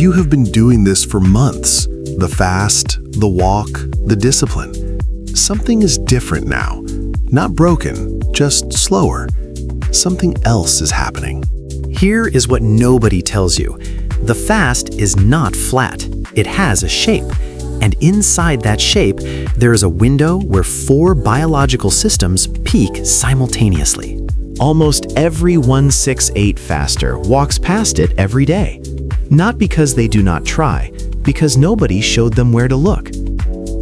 you have been doing this for months. The fast, the walk, the discipline. Something is different now. Not broken, just slower. Something else is happening. Here is what nobody tells you. The fast is not flat. It has a shape. And inside that shape, there is a window where 4 biological systems peak simultaneously. Almost every 168 faster walks past it every day. Not because they do not try, because nobody showed them where to look.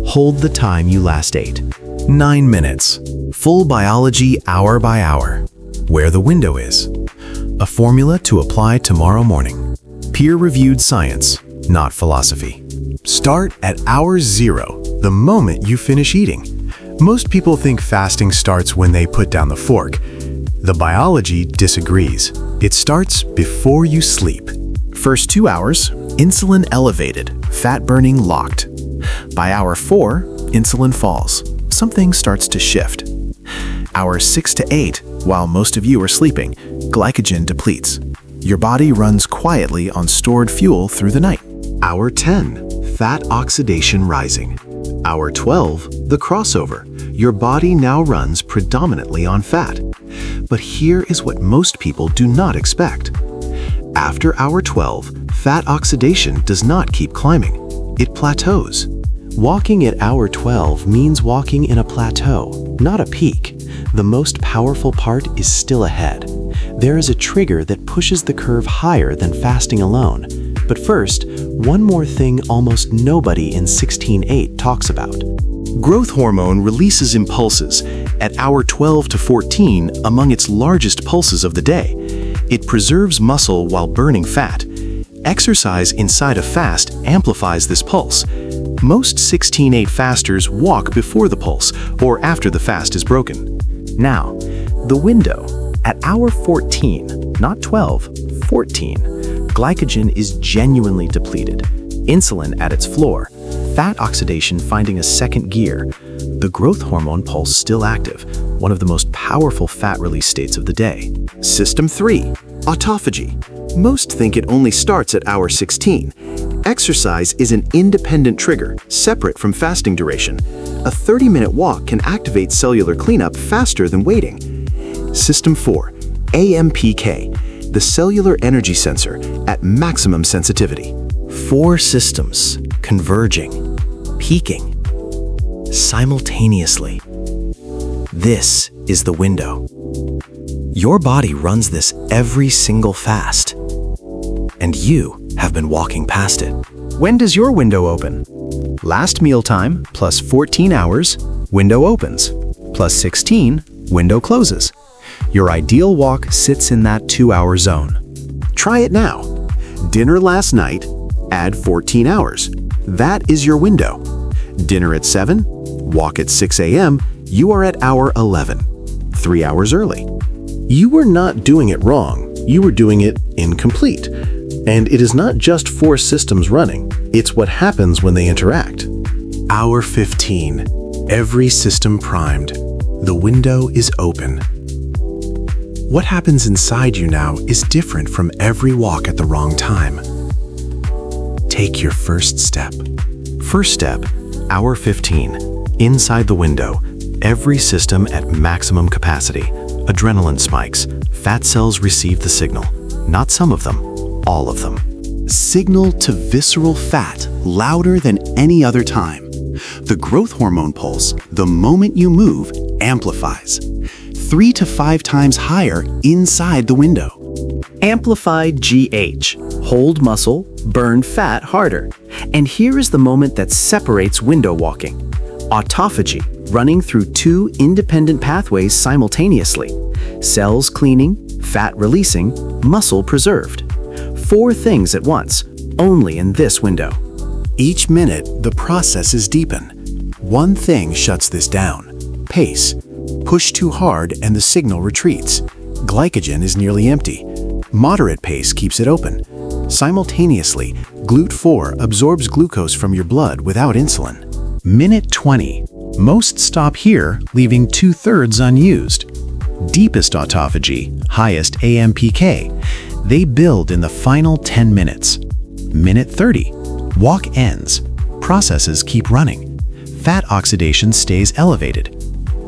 Hold the time you last ate. 9 minutes. Full biology hour by hour. Where the window is. A formula to apply tomorrow morning. Peer-reviewed science, not philosophy. Start at hour 0, the moment you finish eating. Most people think fasting starts when they put down the fork. The biology disagrees. It starts before you sleep. First 2 hours, insulin elevated, fat burning locked. By hour 4, insulin falls. Something starts to shift. Hours 6 to 8, while most of you are sleeping, glycogen depletes. Your body runs quietly on stored fuel through the night. Hour 10, fat oxidation rising. Hour 12, the crossover. Your body now runs predominantly on fat. But here is what most people do not expect. After hour 12, fat oxidation does not keep climbing. It plateaus. Walking at hour 12 means walking in a plateau, not a peak. The most powerful part is still ahead. There is a trigger that pushes the curve higher than fasting alone. But first, one more thing almost nobody in 16-8 talks about. Growth hormone releases impulses at hour 12 to 14 among its largest pulses of the day. It preserves muscle while burning fat. Exercise inside a fast amplifies this pulse. Most 16-8 fasters walk before the pulse or after the fast is broken. Now, the window. At hour 14, not 12, 14, glycogen is genuinely depleted. Insulin at its floor. Fat oxidation finding a second gear. The growth hormone pulse still active, one of the most powerful fat release states of the day. System 3, autophagy. Most think it only starts at hour 16. Exercise is an independent trigger, separate from fasting duration. A 30-minute walk can activate cellular cleanup faster than waiting. System 4, AMPK, the cellular energy sensor at maximum sensitivity. 4 systems converging, peaking, simultaneously. This is the window. Your body runs this every single fast, and you have been walking past it. When does your window open? Last mealtime plus 14 hours, window opens. Plus 16, window closes. Your ideal walk sits in that 2-hour zone. Try it now. Dinner last night, add 14 hours. That is your window. Dinner at 7, walk at 6 a.m., you are at hour 11, 3 hours early. You were not doing it wrong, you were doing it incomplete. And it is not just 4 systems running, it's what happens when they interact. Hour 15, every system primed. The window is open. What happens inside you now is different from every walk at the wrong time. Take your first step. First step, hour 15. Inside the window, every system at maximum capacity. Adrenaline spikes. Fat cells receive the signal. Not some of them, all of them. Signal to visceral fat louder than any other time. The growth hormone pulse, the moment you move, amplifies. 3 to 5 times higher inside the window. Amplified GH. Hold muscle, burn fat harder. And here is the moment that separates window walking. Autophagy, running through 2 independent pathways simultaneously. Cells cleaning, fat releasing, muscle preserved. 4 things at once, only in this window. Each minute, the process is deepened. One thing shuts this down. Pace. Push too hard and the signal retreats. Glycogen is nearly empty. Moderate pace keeps it open. Simultaneously, GLUT4 absorbs glucose from your blood without insulin. Minute 20. Most stop here, leaving 2/3 unused. Deepest autophagy, highest AMPK. They build in the final 10 minutes. Minute 30. Walk ends. Processes keep running. Fat oxidation stays elevated.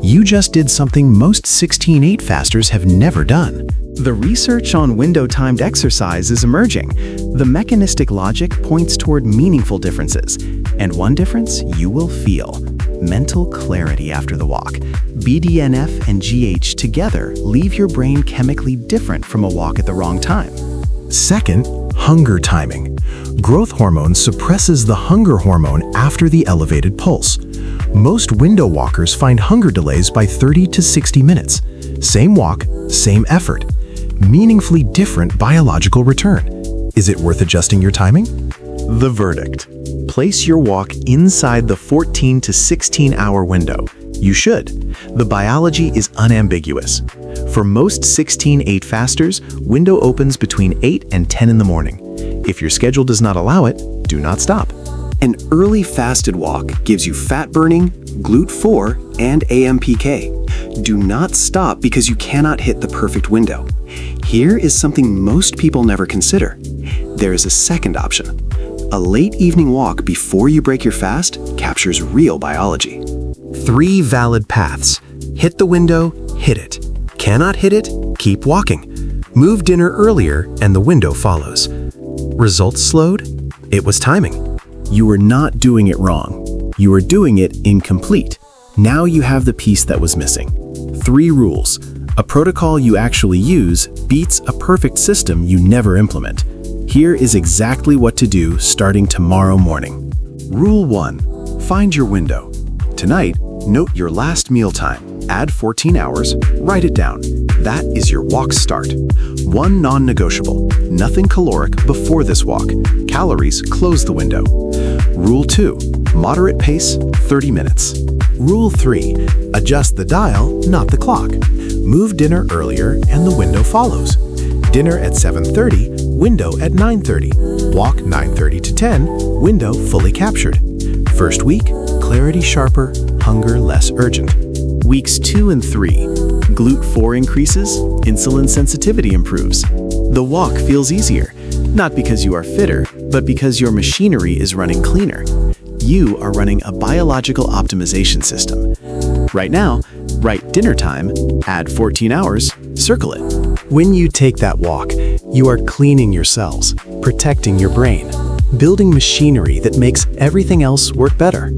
You just did something most 16/8 fasters have never done. The research on window-timed exercise is emerging. The mechanistic logic points toward meaningful differences. And one difference you will feel: mental clarity after the walk. BDNF and GH together leave your brain chemically different from a walk at the wrong time. Second, hunger timing. Growth hormone suppresses the hunger hormone after the elevated pulse. Most window walkers find hunger delays by 30 to 60 minutes. Same walk, same effort. Meaningfully different biological return. Is it worth adjusting your timing? The verdict. Place your walk inside the 14 to 16 hour window. You should. The biology is unambiguous. For most 16/8 fasters, window opens between 8 and 10 in the morning. If your schedule does not allow it, do not stop. An early fasted walk gives you fat burning, GLUT4, and AMPK. Do not stop because you cannot hit the perfect window. Here is something most people never consider. There is a second option. A late evening walk before you break your fast captures real biology. 3 valid paths. Hit the window, hit it. Cannot hit it? Keep walking. Move dinner earlier and the window follows. Results slowed? It was timing. You were not doing it wrong. You were doing it incomplete. Now you have the piece that was missing. 3 rules. A protocol you actually use beats a perfect system you never implement. Here is exactly what to do starting tomorrow morning. Rule 1. Find your window. Tonight, note your last meal time. Add 14 hours, write it down. That is your walk start. 1 non-negotiable. Nothing caloric before this walk. Calories close the window. Rule 2. Moderate pace, 30 minutes. Rule 3. Adjust the dial, not the clock. Move dinner earlier and the window follows. Dinner at 7:30, window at 9:30. Walk 9:30 to 10, window fully captured. First week, clarity sharper, hunger less urgent. Weeks 2 and 3. GLUT4 increases, insulin sensitivity improves. The walk feels easier, not because you are fitter, but because your machinery is running cleaner. You are running a biological optimization system. Right now, write dinner time, add 14 hours, circle it. When you take that walk, you are cleaning your cells, protecting your brain, building machinery that makes everything else work better.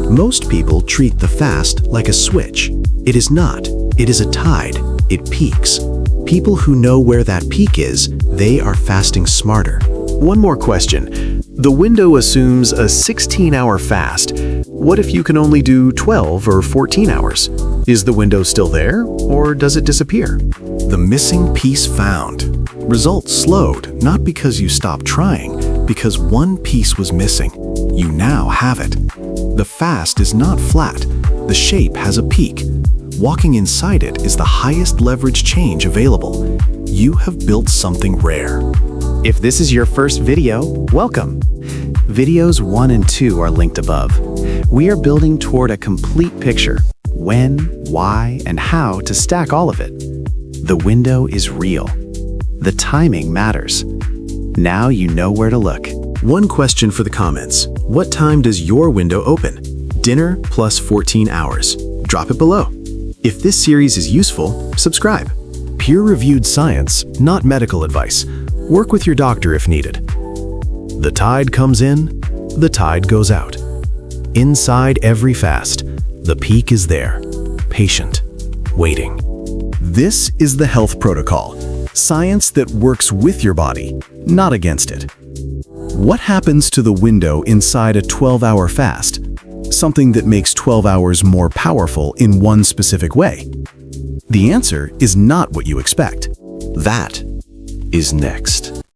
Most people treat the fast like a switch. It is not. It is a tide. It peaks. People who know where that peak is, they are fasting smarter. One more question. The window assumes a 16-hour fast. What if you can only do 12 or 14 hours? Is the window still there, or does it disappear? The missing piece found. Results slowed, not because you stopped trying, because one piece was missing. You now have it. The fast is not flat. The shape has a peak. Walking inside it is the highest leverage change available. You have built something rare. If this is your first video, welcome. Videos 1 and 2 are linked above. We are building toward a complete picture: when, why, and how to stack all of it. The window is real. The timing matters. Now you know where to look. One question for the comments. What time does your window open? Dinner plus 14 hours. Drop it below. If this series is useful, subscribe. Peer-reviewed science, not medical advice. Work with your doctor if needed. The tide comes in, the tide goes out. Inside every fast, the peak is there, patient, waiting. This is the health protocol, science that works with your body, not against it. What happens to the window inside a 12-hour fast? Something that makes 12 hours more powerful in one specific way? The answer is not what you expect. That is next.